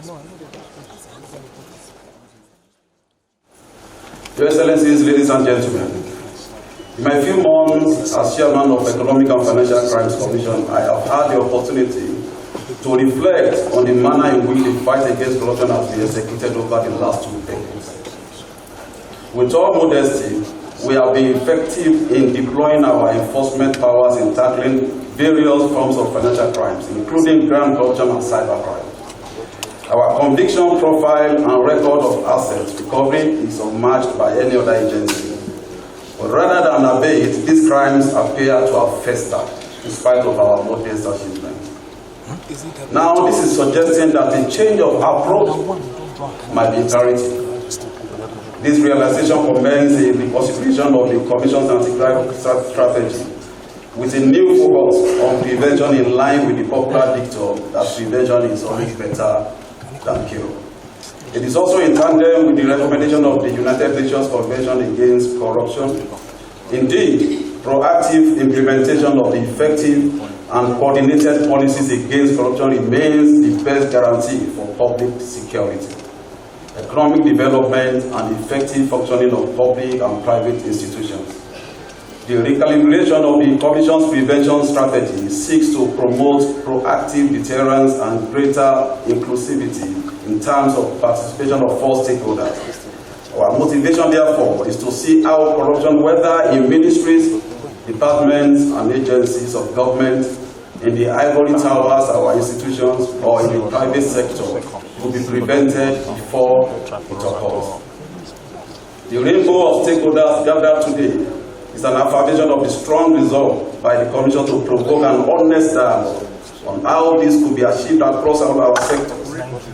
Your Excellencies, ladies and gentlemen, in my few months as Chairman of Economic and Financial Crimes Commission, I have had the opportunity to reflect on the manner in which the fight against corruption has been executed over the last 2 decades. With all modesty, we have been effective in deploying our enforcement powers in tackling various forms of financial crimes, including grand corruption and cybercrime. Our conviction profile and record of assets recovery is unmatched by any other agency. But rather than abate, these crimes appear to have festered, in spite of our modest achievements. Now, this is suggesting that a change of approach might be imperative. This realization commends the reconsideration of the Commission's anti-crime strategy with a new focus on prevention in line with the popular dictum that prevention is always better than cure. It is also in tandem with the recommendation of the United Nations Convention Against Corruption. Indeed, proactive implementation of the effective and coordinated policies against corruption remains the best guarantee for public security, economic development, and effective functioning of public and private institutions. The recalibration of the Commission's prevention strategy seeks to promote proactive deterrence and greater inclusivity in terms of participation of all stakeholders. Our motivation, therefore, is to see how corruption, whether in ministries, departments, and agencies of government, in the ivory towers, our institutions, or in the private sector, will be prevented before it occurs. The rainbow of stakeholders gathered today is an affirmation of the strong resolve by the Commission to provoke an honest dialogue on how this could be achieved across all our sectors.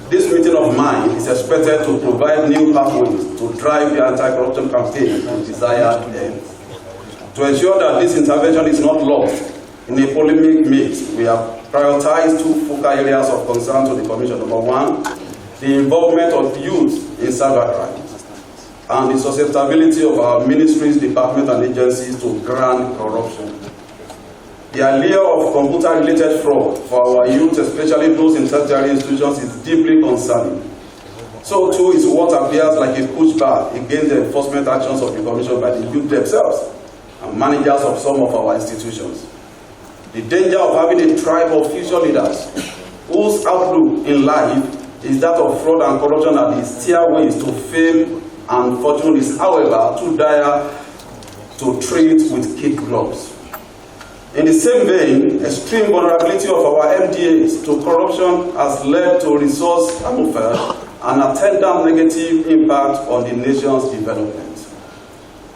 This meeting of mine is expected to provide new pathways to drive the anti-corruption campaign to desired ends. To ensure that this intervention is not lost in a polemic mix, we have prioritized 2 focal areas of concern to the Commission. Number 1, the involvement of youth in cybercrime and the susceptibility of our ministries, departments, and agencies to grand corruption. The allure of computer-related fraud for our youth, especially those in tertiary institutions, is deeply concerning. So too is what appears like a pushback against the enforcement actions of the Commission by the youth themselves and managers of some of our institutions. The danger of having a tribe of future leaders whose outlook in life is that of fraud and corruption are the stairways to fame and fortune is, however, too dire to treat with kid gloves. In the same vein, extreme vulnerability of our MDAs to corruption has led to resource atrophy and attendant negative impact on the nation's development.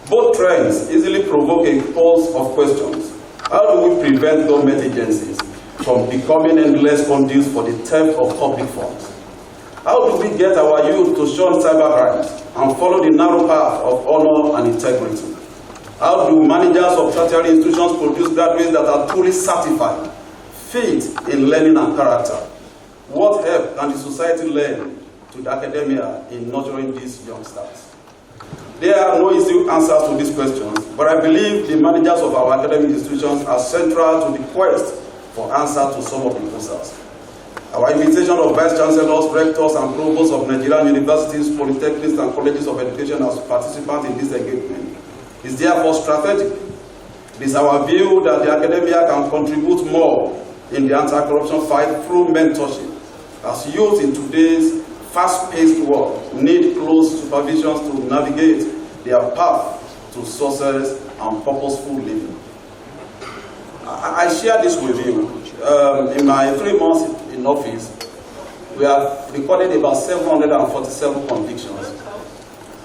Both trends easily provoke a pulse of questions. How do we prevent government agencies from becoming endless conduits for the theft of public funds? How do we get our youth to shun cybercrimes and follow the narrow path of honor and integrity? How do managers of tertiary institutions produce graduates that are truly certified, fit in learning and character? What help can the society lend to the academia in nurturing these youngsters? There are no easy answers to these questions, but I believe the managers of our academic institutions are central to the quest for answers to some of the answers. Our invitation of vice chancellors, rectors, and provosts of Nigerian universities, polytechnics, and colleges of education as participants in this engagement is therefore strategic. It is our view that the academia can contribute more in the anti-corruption fight through mentorship, as youth in today's fast-paced world need close supervision to navigate their path to success and purposeful living. I share this with you. In my 3 months in office, we have recorded about 747 convictions.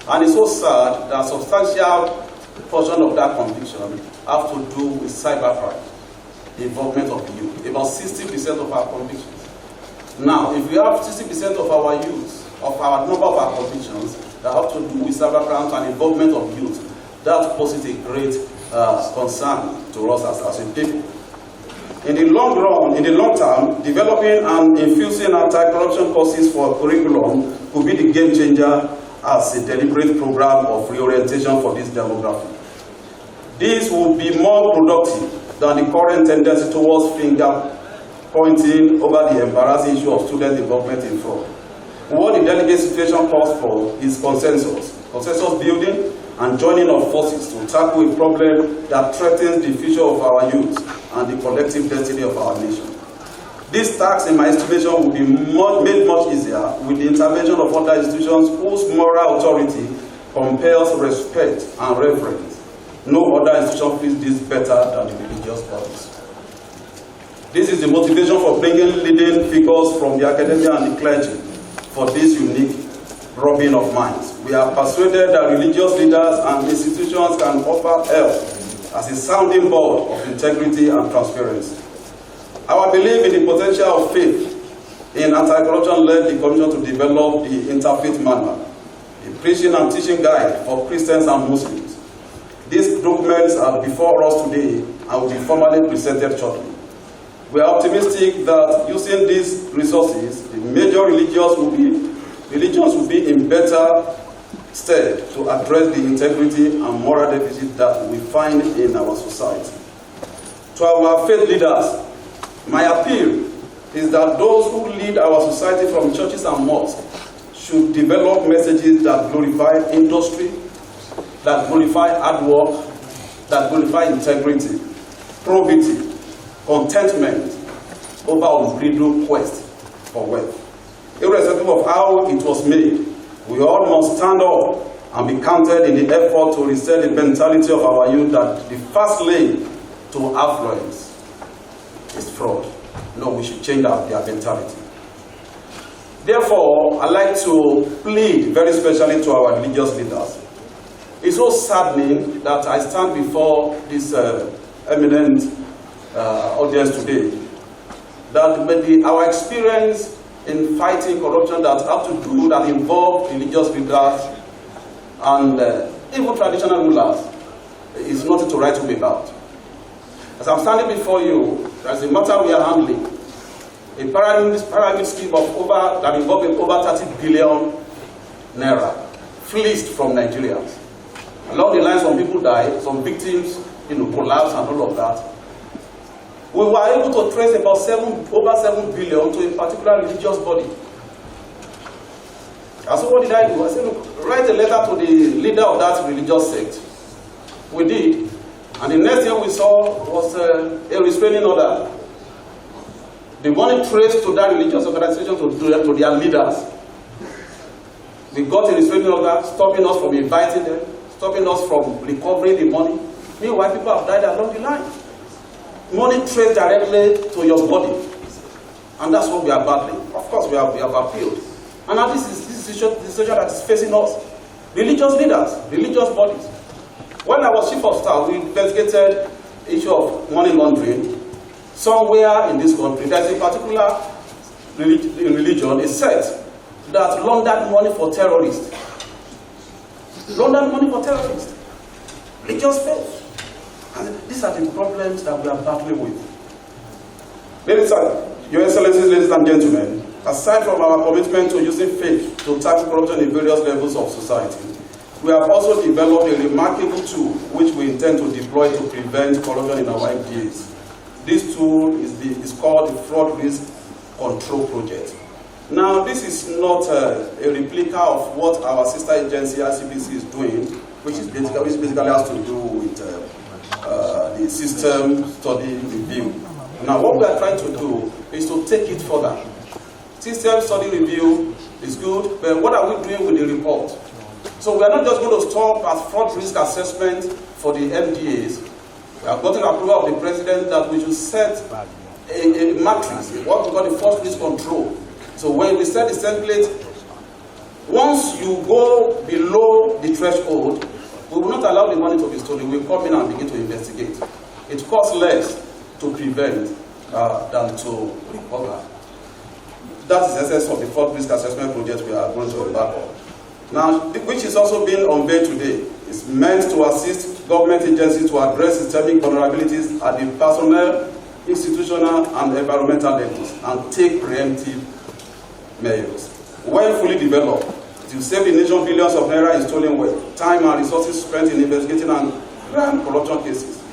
And it's so sad that a substantial portion of that conviction have to do with cybercrime, the involvement of the youth. About 60% of our convictions. Now, if we have 60% of our youth, of our number of our convictions that have to do with cybercrime and involvement of youth, that poses a great concern to us as a people. In the long run, in the long term, developing and infusing anti-corruption courses for curriculum could be the game changer as a deliberate program of reorientation for this demographic. This will be more productive than the current tendency towards finger pointing over the embarrassing issue of student involvement in fraud. What the delegate situation calls for is consensus building and joining of forces to tackle a problem that threatens the future of our youth and the collective destiny of our nation. This task, in my estimation, will be made much easier with the intervention of other institutions whose moral authority compels respect and reverence. No other institution feels this better than the religious bodies. This is the motivation for bringing leading figures from the academia and the clergy for this unique rubbing of minds. We are persuaded that religious leaders and institutions can offer help as a sounding board of integrity and transparency. Our belief in the potential of faith in anti-corruption led the Commission to develop the Interfaith Manual, a preaching and teaching guide for Christians and Muslims. These documents are before us today and will be formally presented shortly. We are optimistic that using these resources, the major religions will be in better stead to address the integrity and moral deficit that we find in our society. To our faith leaders, my appeal is that those who lead our society from churches and mosques should develop messages that glorify industry, that glorify hard work, that glorify integrity, probity, contentment over unbridled quest for wealth. Irrespective of how it was made, we all must stand up and be counted in the effort to reset the mentality of our youth that the first lane to affluence is fraud. No, we should change their mentality. Therefore, I'd like to plead very specially to our religious leaders. It's so saddening that I stand before this eminent audience today, that maybe our experience in fighting corruption that involve religious leaders and even traditional rulers is nothing to write home about. As I'm standing before you, there's a matter we are handling, a pyramid scheme that involving over 30 billion naira fleeced from Nigerians. Along the line, some people died, some victims, collapsed and all of that. We were able to trace about over 7 billion to a particular religious body. And so what did I do? I said, look, write a letter to the leader of that religious sect. We did. And the next thing we saw was a restraining order. The money traced to that religious organization to their leaders. We got a restraining order stopping us from inviting them, stopping us from recovering the money. Meanwhile, people have died along the line. Money traced directly to your body. And that's what we are battling. Of course, we have appealed. And now this is the situation that is facing us. Religious leaders, religious bodies. When I was chief of staff, we investigated the issue of money laundering. Somewhere in this country, there's a particular religion, a sect, that laundered money for terrorists. Laundered money for terrorists. Religious faith. And these are the problems that we are battling with. Your Excellencies, ladies and gentlemen, aside from our commitment to using faith to tackle corruption in various levels of society, we have also developed a remarkable tool which we intend to deploy to prevent corruption in our MDAs. This tool is called the Fraud Risk Control Project. Now, this is not a replica of what our sister agency, ICBC, is doing, which basically has to do with the system study review. Now, what we are trying to do is to take it further. System study review is good, but what are we doing with the report? So we are not just going to stop at fraud risk assessment for the MDAs. We have gotten approval of the president that we should set a matrix, what we call the fraud risk control. So when we set the template, once you go below the threshold, we will not allow the money to be stolen. We will come in and begin to investigate. It costs less to prevent than to recover. That is the essence of the fraud risk assessment project we are going to embark on. Now, which is also being unveiled today, is meant to assist government agencies to address systemic vulnerabilities at the personnel, institutional, and environmental levels and take preemptive measures. When fully developed, it will save the nation billions of naira in stolen wealth, time and resources spent in investigating and grand corruption cases.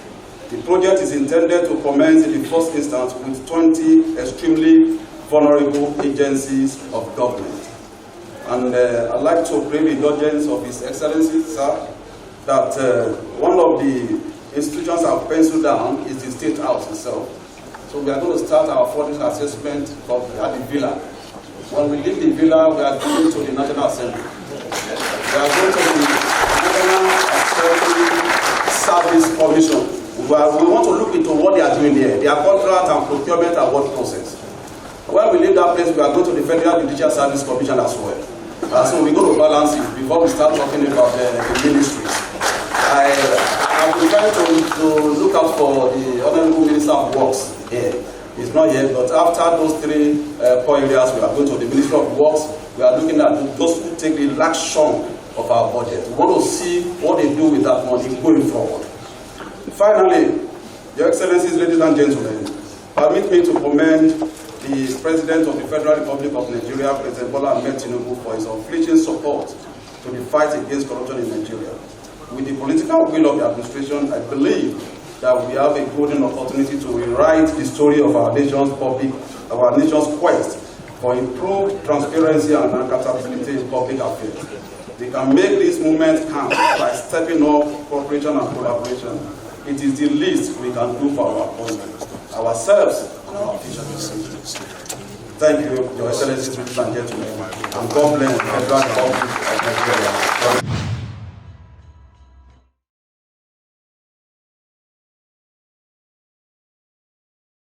The project is intended to commence in the first instance with 20 extremely vulnerable agencies of government. And I'd like to pray the indulgence of His Excellency, sir, that one of the institutions I've penciled down is the State House itself. So we are going to start our 4th assessment at the Villa. When we leave the Villa, we are going to the National Assembly. We are going to the National Assembly Service Commission. We want to look into what they are doing there, their contract and procurement award process. When we leave that place, we are going to the Federal Judicial Service Commission as well. So we're going to balance it before we start talking about the ministries. I'm trying to look out for the Honorable Minister of Works here. He's not yet, but after those 3 core areas, we are going to the Ministry of Works. We are looking at those who take the large chunk of our budget. We want to see what they do with that money going forward. Finally, Your Excellencies, ladies and gentlemen, permit me to commend the President of the Federal Republic of Nigeria, President Bola Ahmed Tinubu, for his unflinching support to the fight against corruption in Nigeria. With the political will of the administration, I believe that we have a golden opportunity to rewrite the story of our nation's quest for improved transparency and accountability in public affairs. We can make this movement count by stepping up cooperation and collaboration. It is the least we can do for our country, ourselves, and our future. Thank you, Your Excellencies, ladies and gentlemen, and God bless the Federal Republic of Nigeria.